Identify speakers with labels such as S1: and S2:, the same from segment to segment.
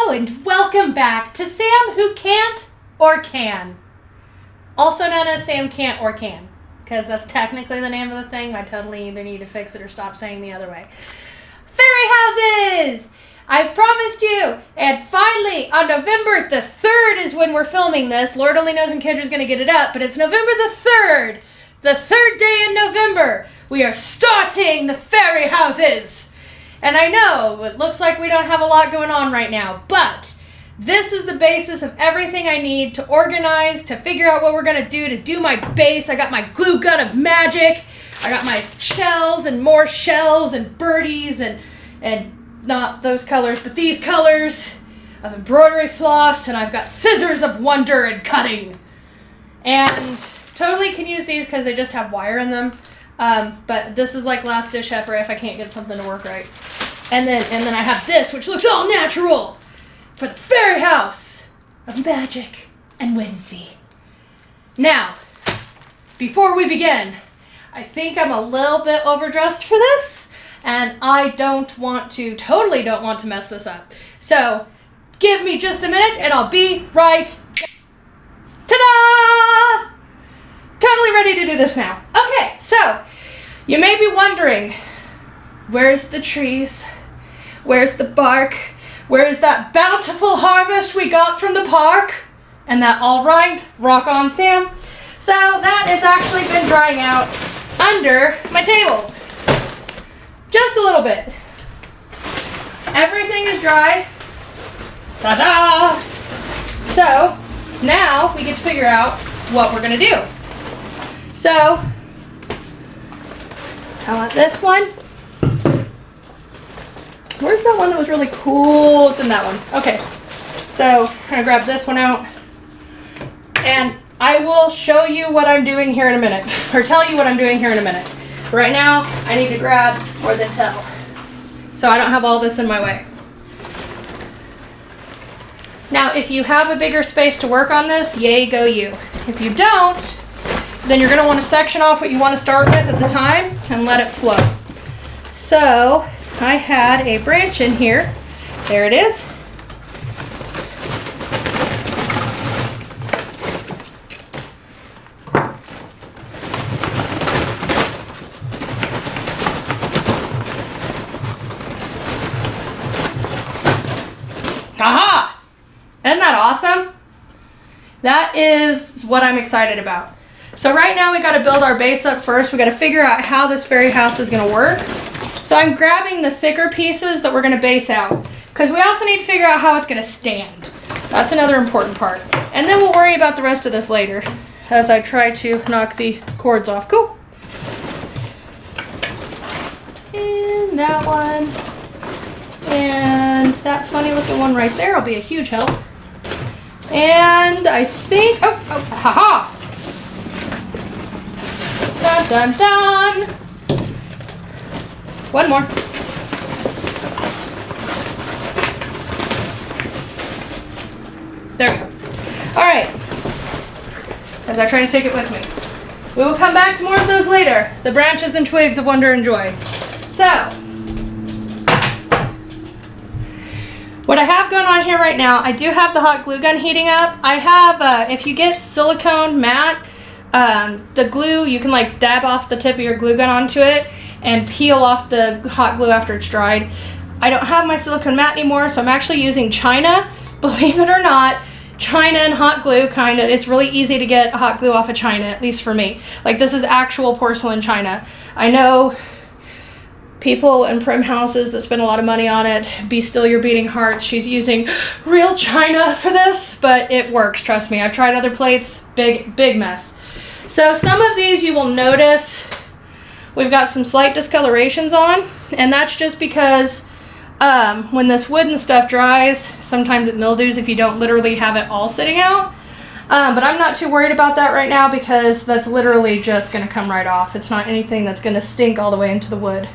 S1: Hello and welcome back to Sam Who Can't or Can. Also known as Sam Can't or Can, because that's technically the name of the thing. I totally either need to fix it or stop saying the other way. Fairy houses! I promised you, and finally on November the 3rd is when we're filming this. Lord only knows when Kendra's going to get it up, but it's November the 3rd. The third day in November, we are starting the fairy houses. And I know, it looks like we don't have a lot going on right now, but this is the basis of everything I need to organize, to figure out what we're going to do my base. I got my glue gun of magic. I got my shells and more shells and birdies and not those colors, but these colors of embroidery floss, and I've got scissors of wonder and cutting. And totally can use these because they just have wire in them. But this is like last dish effort if I can't get something to work right. And then I have this, which looks all natural for the fairy house of magic and whimsy. Now, before we begin, I think I'm a little bit overdressed for this, and I totally don't want to mess this up. So, give me just a minute and I'll be right back. Ta-da! Totally ready to do this now. Okay, so you may be wondering, where's the trees? Where's the bark? Where's that bountiful harvest we got from the park? And that all rhymed, rock on Sam. So that has actually been drying out under my table. Just a little bit. Everything is dry. Ta-da! So now we get to figure out what we're gonna do. So, I want this one. Where's that one that was really cool? It's in that one. Okay, so I'm gonna grab this one out. And I will show you what I'm doing here in a minute. Or tell you what I'm doing here in a minute. Right now, I need to grab more than tell. So I don't have all this in my way. Now, if you have a bigger space to work on this, yay, go you. If you don't, then you're going to want to section off what you want to start with at the time and let it flow. So I had a branch in here. There it is. Aha! Isn't that awesome? That is what I'm excited about. So right now we got to build our base up first. We got to figure out how this fairy house is going to work. So I'm grabbing the thicker pieces that we're going to base out, because we also need to figure out how it's going to stand. That's another important part. And then we'll worry about the rest of this later as I try to knock the cords off. Cool. And that one. And that funny looking one right there will be a huge help. And I think, haha. Dun, dun, dun. One more. There we go. All right. As I try to take it with me. We will come back to more of those later. The branches and twigs of wonder and joy. So, what I have going on here right now, I do have the hot glue gun heating up. I have, if you get silicone mat, the glue, you can like dab off the tip of your glue gun onto it and peel off the hot glue after it's dried. I don't have my silicone mat anymore, so I'm actually using China. Believe it or not, China and hot glue it's really easy to get hot glue off of China, at least for me. Like, this is actual porcelain China. I know people in prim houses that spend a lot of money on it. Be still your beating heart. She's using real China for this, but it works, trust me. I've tried other plates, big mess. So some of these you will notice we've got some slight discolorations on, and that's just because when this wood and stuff dries, sometimes it mildews if you don't literally have it all sitting out. But I'm not too worried about that right now because that's literally just going to come right off. It's not anything that's going to stink all the way into the wood,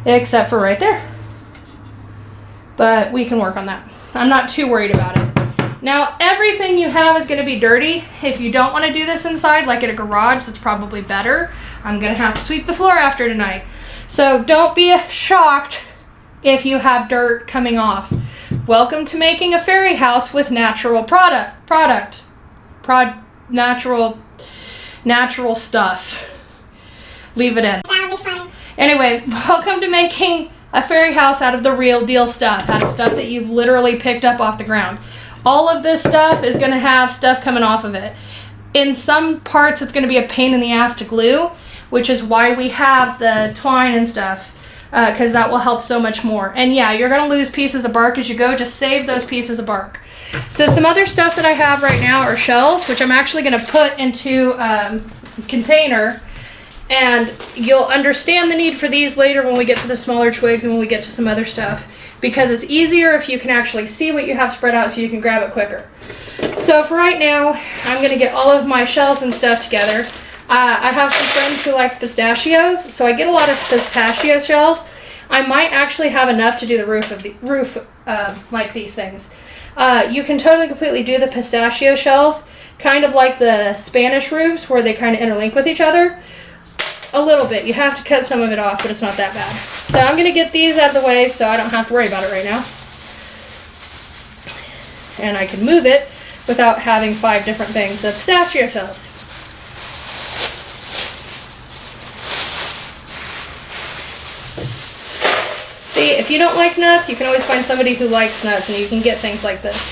S1: except for right there. But we can work on that. I'm not too worried about it. Now, everything you have is going to be dirty. If you don't want to do this inside, like at a garage, that's probably better. I'm going to have to sweep the floor after tonight. So don't be shocked if you have dirt coming off. Welcome to making a fairy house with natural natural stuff. Leave it in.
S2: That would be funny.
S1: Anyway, welcome to making a fairy house out of the real deal stuff, out of stuff that you've literally picked up off the ground. All of this stuff is going to have stuff coming off of it. In some parts, it's going to be a pain in the ass to glue, which is why we have the twine and stuff, because that will help so much more. And yeah, you're going to lose pieces of bark as you go. Just save those pieces of bark. So some other stuff that I have right now are shells, which I'm actually going to put into a container. And you'll understand the need for these later when we get to the smaller twigs and when we get to some other stuff. Because it's easier if you can actually see what you have spread out so you can grab it quicker. So for right now, I'm going to get all of my shells and stuff together. I have some friends who like pistachios, so I get a lot of pistachio shells. I might actually have enough to do the roof like these things. You can totally completely do the pistachio shells, kind of like the Spanish roofs where they kind of interlink with each other. A little bit. You have to cut some of it off, but it's not that bad. So I'm going to get these out of the way so I don't have to worry about it right now. And I can move it without having 5 different things of pistachio shells. See, if you don't like nuts, you can always find somebody who likes nuts and you can get things like this.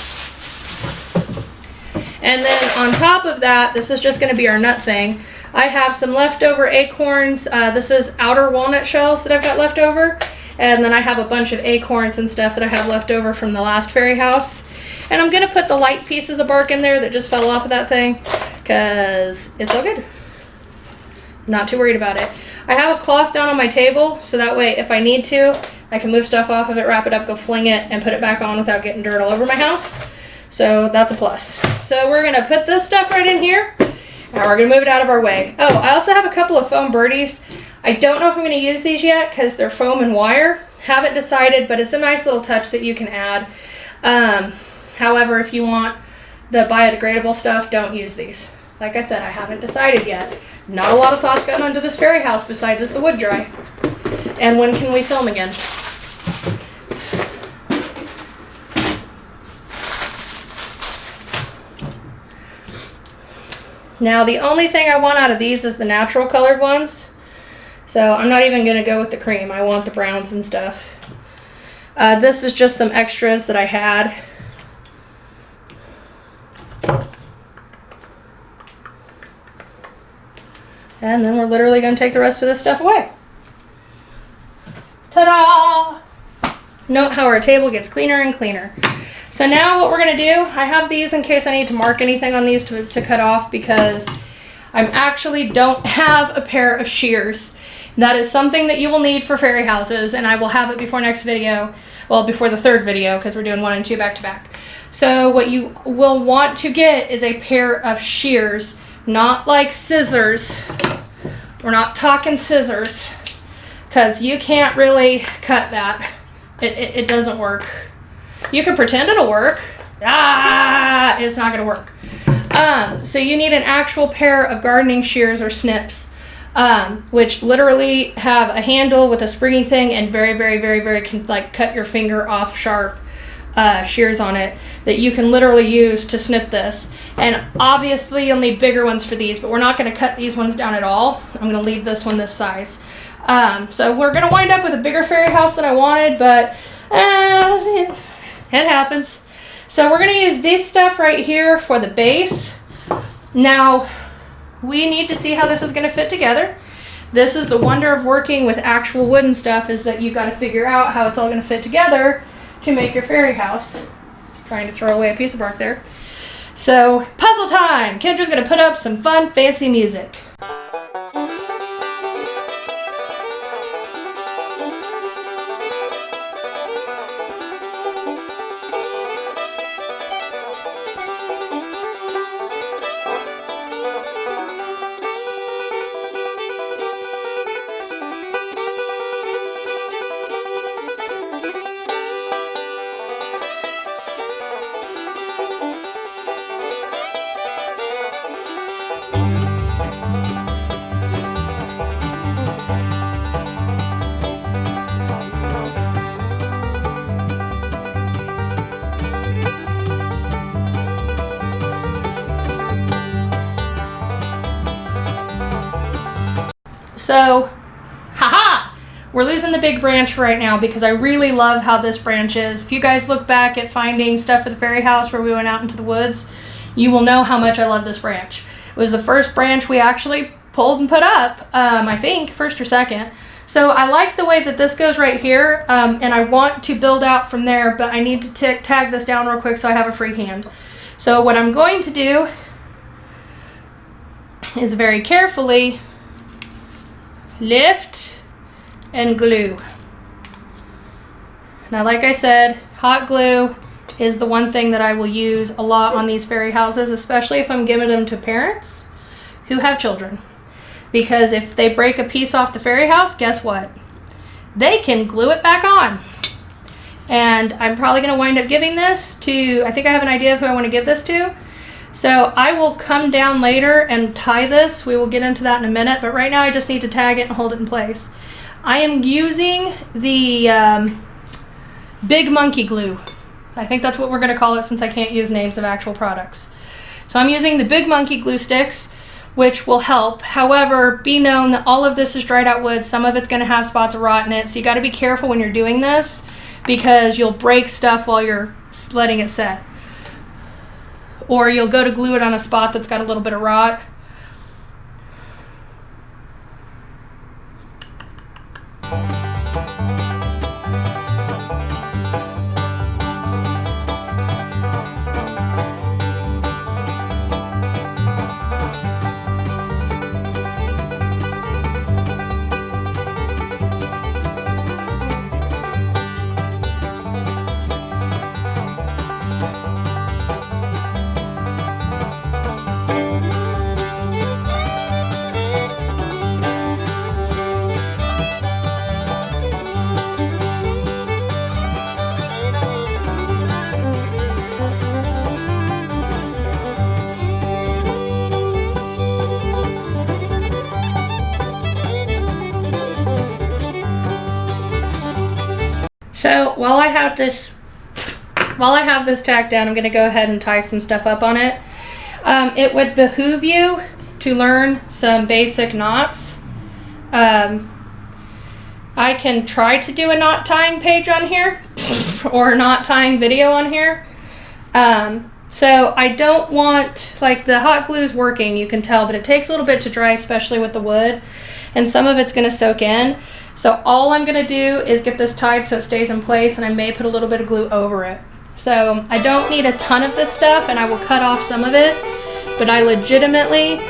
S1: And then on top of that, this is just going to be our nut thing. I have some leftover acorns. This is outer walnut shells that I've got left over. And then I have a bunch of acorns and stuff that I have left over from the last fairy house. And I'm going to put the light pieces of bark in there that just fell off of that thing because it's all good. Not too worried about it. I have a cloth down on my table so that way if I need to, I can move stuff off of it, wrap it up, go fling it, and put it back on without getting dirt all over my house. So that's a plus. So we're going to put this stuff right in here. And we're going to move it out of our way. Oh, I also have a couple of foam birdies. I don't know if I'm going to use these yet because they're foam and wire. Haven't decided, but it's a nice little touch that you can add. However, if you want the biodegradable stuff, don't use these. Like I said, I haven't decided yet. Not a lot of thoughts gone into this fairy house besides is the wood dry. And when can we film again? Now the only thing I want out of these is the natural colored ones. So I'm not even going to go with the cream. I want the browns and stuff. This is just some extras that I had. And then we're literally going to take the rest of this stuff away. Ta-da! Note how our table gets cleaner and cleaner. So now what we're going to do, I have these in case I need to mark anything on these to cut off because I actually don't have a pair of shears. That is something that you will need for fairy houses, and I will have it before next video. Well, before the 3rd video because we're doing 1 and 2 back to back. So what you will want to get is a pair of shears, not like scissors. We're not talking scissors because you can't really cut that. It doesn't work. You can pretend it'll work. It's not going to work. So you need an actual pair of gardening shears or snips, which literally have a handle with a springy thing and very, very, very, very can like cut your finger off sharp shears on it that you can literally use to snip this. And obviously you'll need bigger ones for these, but we're not going to cut these ones down at all. I'm going to leave this one this size. So we're going to wind up with a bigger fairy house than I wanted, but it happens. So we're going to use this stuff right here for the base. Now, we need to see how this is going to fit together. This is the wonder of working with actual wooden stuff, is that you've got to figure out how it's all going to fit together to make your fairy house. Trying to throw away a piece of bark there. So, puzzle time! Kendra's going to put up some fun, fancy music. So, haha! We're losing the big branch right now because I really love how this branch is. If you guys look back at finding stuff for the fairy house where we went out into the woods, you will know how much I love this branch. It was the first branch we actually pulled and put up, I think, first or second. So I like the way that this goes right here, and I want to build out from there, but I need to tag this down real quick so I have a free hand. So what I'm going to do is very carefully lift and glue. Now, like I said, hot glue is the one thing that I will use a lot on these fairy houses, especially if I'm giving them to parents who have children. Because if they break a piece off the fairy house, guess what? They can glue it back on. And I'm probably going to wind up giving this to, I think I have an idea of who I want to give this to. So I will come down later and tie this. We will get into that in a minute, but right now I just need to tag it and hold it in place. I am using the Big Monkey Glue. I think that's what we're going to call it since I can't use names of actual products. So I'm using the Big Monkey Glue sticks, which will help. However, be known that all of this is dried out wood. Some of it's going to have spots of rot in it, so you got to be careful when you're doing this because you'll break stuff while you're letting it set. Or you'll go to glue it on a spot that's got a little bit of rot. So while I have this tacked down, I'm going to go ahead and tie some stuff up on it. It would behoove you to learn some basic knots. I can try to do a knot tying page on here or a knot tying video on here. So I don't want, like, the hot glue is working, you can tell, but it takes a little bit to dry, especially with the wood, and some of it's going to soak in. So all I'm going to do is get this tied so it stays in place, and I may put a little bit of glue over it. So I don't need a ton of this stuff, and I will cut off some of it, but I legitimately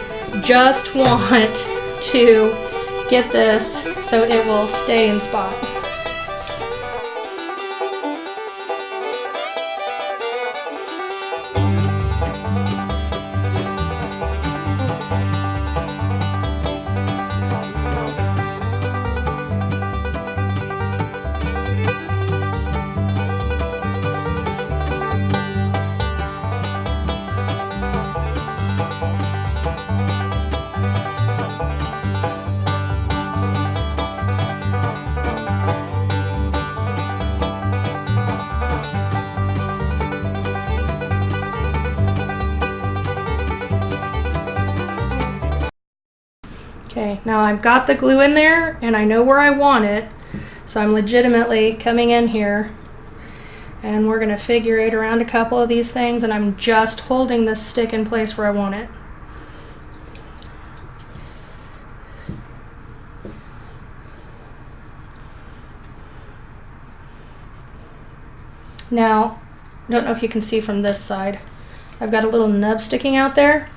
S1: just want to get this so it will stay in spot. Okay, now I've got the glue in there and I know where I want it, so I'm legitimately coming in here and we're going to figure eight around a couple of these things, and I'm just holding this stick in place where I want it. Now, I don't know if you can see from this side, I've got a little nub sticking out there.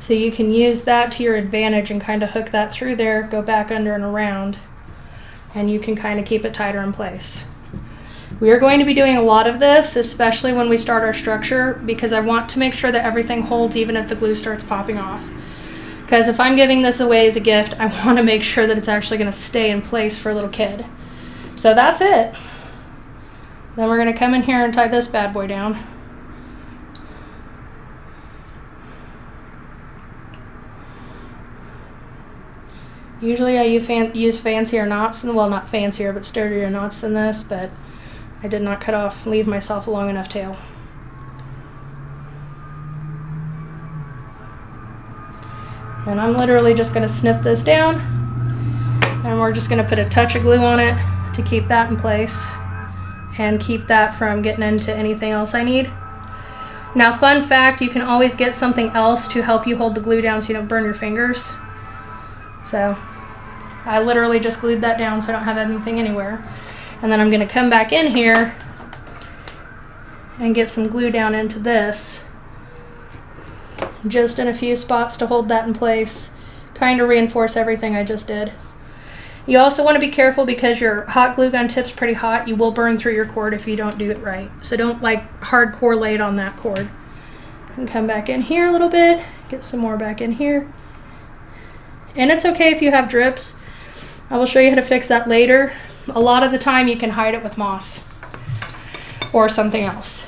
S1: So you can use that to your advantage and kind of hook that through there, go back under and around, and you can kind of keep it tighter in place. We are going to be doing a lot of this, especially when we start our structure, because I want to make sure that everything holds even if the glue starts popping off. Because if I'm giving this away as a gift, I want to make sure that it's actually going to stay in place for a little kid. So that's it. Then we're going to come in here and tie this bad boy down. Usually I use fancier knots, well, not fancier, but sturdier knots than this, but I did not leave myself a long enough tail. And I'm literally just going to snip this down And we're just going to put a touch of glue on it to keep that in place and keep that from getting into anything else I need. Now, fun fact, you can always get something else to help you hold the glue down so you don't burn your fingers. So I literally just glued that down so I don't have anything anywhere. And then I'm going to come back in here and get some glue down into this, just in a few spots to hold that in place, kind of reinforce everything I just did. You also want to be careful because your hot glue gun tip's pretty hot. You will burn through your cord if you don't do it right. So don't like hardcore lay it on that cord. And come back in here a little bit, get some more back in here. And it's okay if you have drips. I will show you how to fix that later. A lot of the time you can hide it with moss or something else.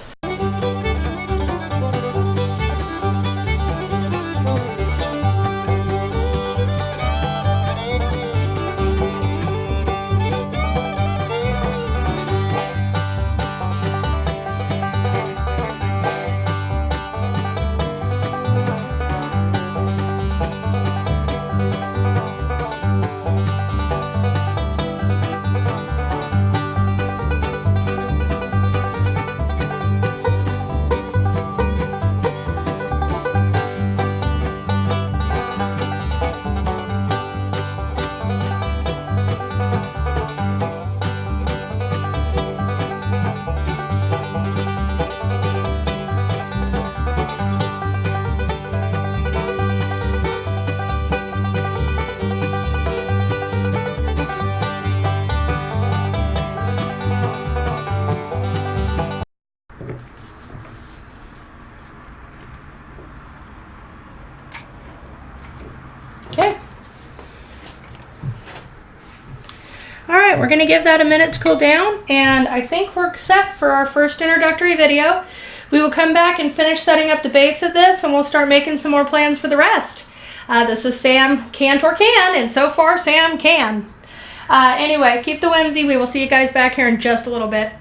S1: Okay. All right, we're gonna give that a minute to cool down, and I think we're set for our first introductory video. We will come back and finish setting up the base of this, and we'll start making some more plans for the rest. This is Sam Can't or Can, and so far Sam can. Anyway, keep the whimsy. We will see you guys back here in just a little bit.